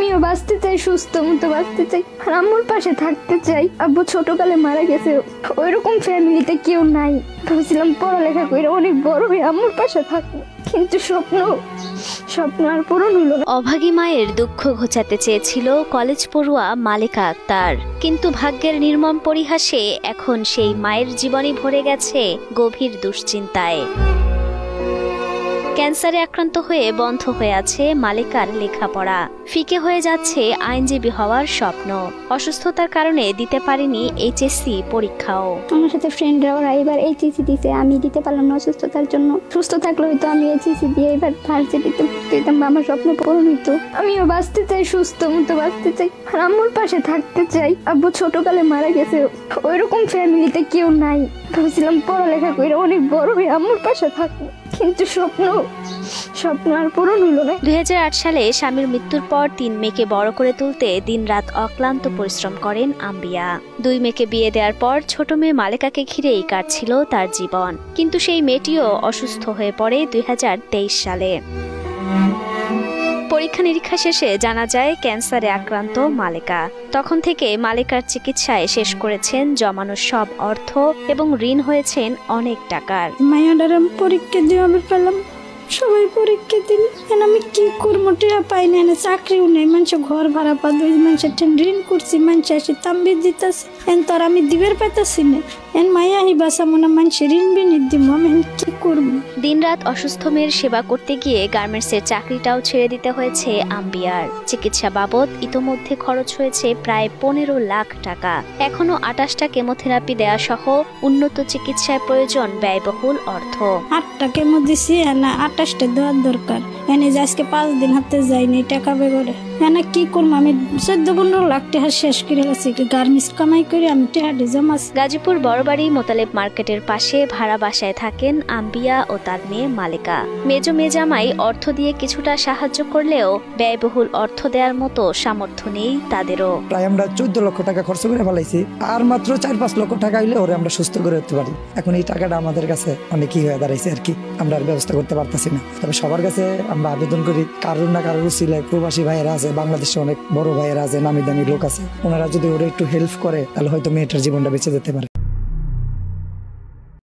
আমিও বাঁচতে চাই, সুস্থ মতো বাঁচতে চাই, আর আম্মুর পাশে থাকতে চাই। আব্বু ছোটকালে মারা গেছে, ওইরকম ফ্যামিলিতে কেউ নাই। ভাবছিলাম পড়ালেখা করে অনেক বড় হয়ে আম্মুর পাশে থাকবো, কিন্তু স্বপ্ন আর পূরণ হলো না। অভাগী মায়ের দুঃখ ঘোচাতে চেয়েছিল কলেজ পড়ুয়া মালেকা আক্তার, কিন্তু ভাগ্যের নির্মম পরিহাসে এখন সেই মায়ের জীবনই ভরে গেছে গভীর দুশ্চিন্তায়। ক্যান্সারে আক্রান্ত হয়ে বন্ধ হয়ে আছে মালেকার লেখাপড়া, ফিকে হয়ে যাচ্ছে আইনজীবী হওয়ার স্বপ্ন। অসুস্থতার কারণে দিতে পারেনি এইচএসসি পরীক্ষাও। আমার সাথে ফ্রেন্ডরা ওরা এবার এইচএসসি দিতে, আমি দিতে পারলাম না অসুস্থতার জন্য। সুস্থ থাকলে হয়তো আমি এইচএসসি দিয়ে এবার ভার্সিটিতে ভর্তি হইতাম, আমার স্বপ্ন পূরণ হইতো। আমিও বাঁচতে চাই, সুস্থ মতো বাঁচতে চাই, আর আম্মুর পাশে থাকতে চাই। আব্বু ছোটকালে মারা গেছে, ওইরকম ফ্যামিলিতে কেউ নাই। ভাবছিলাম পড়ালেখা করে অনেক বড় হয়ে আম্মুর পাশে থাকবো, কিন্তু স্বপ্ন আর পূরণ হলো না। 2008 সালে স্বামীর মৃত্যুর পর 3 মেয়েকে বড় করে তুলতে দিনরাত অক্লান্ত পরিশ্রম করেন আম্বিয়া। 2 মেয়েকে বিয়ে দেওয়ার পর ছোট মেয়ে মালেকাকে ঘিরেই কাটছিল তার জীবন, কিন্তু সেই মেয়েটিও অসুস্থ হয়ে পড়ে 2023 সালে। পরীক্ষা নিরীক্ষা শেষে জানা যায় ক্যান্সারে আক্রান্ত মালেকা। তখন থেকে মালেকার চিকিৎসায় শেষ করেছেন জমানো সব অর্থ এবং ঋণ হয়েছেন অনেক টাকার। মায়ের পরীক্ষা দিয়ে আমি পেলাম, সবাই পরীক্ষা দিল, আমি কি করবো, টেয়া পাই না, চাকরিও নেই, মানুষ ঘর ভাড়া পাবো, মানুষের ঋণ করছি, মানুষ আসি তাম্বি দিতেছে, তো আর আমি দিবের পাইতেছি না। মায়া হি বাসা মনে মানুষের ঋণ বিনি দিব, আমি কি করবো। দিনরাত অসুস্থ মেয়ের সেবা করতে গিয়ে গার্মেন্টসের চাকরিটাও ছেড়ে দিতে হয়েছে আম্বিয়ার। চিকিৎসা বাবদ ইতোমধ্যে খরচ হয়েছে প্রায় 15 লাখ টাকা। এখনো 28টা কেমোথেরাপি দেয়া সহ উন্নত চিকিৎসায় প্রয়োজন ব্যয়বহুল অর্থ। 8টা কেমো দিছি, 28টা দেওয়ার দরকার। যে আজকে 5 দিন হাতে যাইনি টাকা বেগরে, কি করবো। আমি 14-15 লাখ টাকা শেষ করে গেছি, গার্মেন্টস কামাই করে আমি টাকা জমাছি। গাজীপুর বড়বাড়ি মোতালেব মার্কেটের পাশে ভাড়া বাসায় থাকেন আম্বিয়া ও তার মেয়ে মালেকা। মেজো মেজামাই অর্থ দিয়ে কিছুটা সাহায্য করলেও ব্যয়বহুল অর্থ দেওয়ার মতো সামর্থ্য নেই তাদেরও। প্রায় আমরা 14 লক্ষ টাকা খরচ করে ফেলাইছি, আর মাত্র 4-5 লক্ষ টাকা হইলে ওরে আমরা সুস্থ করে উঠতে পারি। এখন এই টাকাটা আমাদের কাছে অনেকই হয়ে দাঁড়াইছে আর কি, আমরা আর ব্যবস্থা করতে পারতেছি না। তবে সবার কাছে আমরা আবেদন করি, কারোর না কারোর উসিলায় প্রবাসী ভাইয়েরা আছে, বাংলাদেশে অনেক বড় ভাইয়েরা আছে, নামি দামি লোক আছে, ওনারা যদি ওরা একটু হেল্প করে তাহলে হয়তো মেয়েটার জীবনটা বেঁচে যেতে পারে।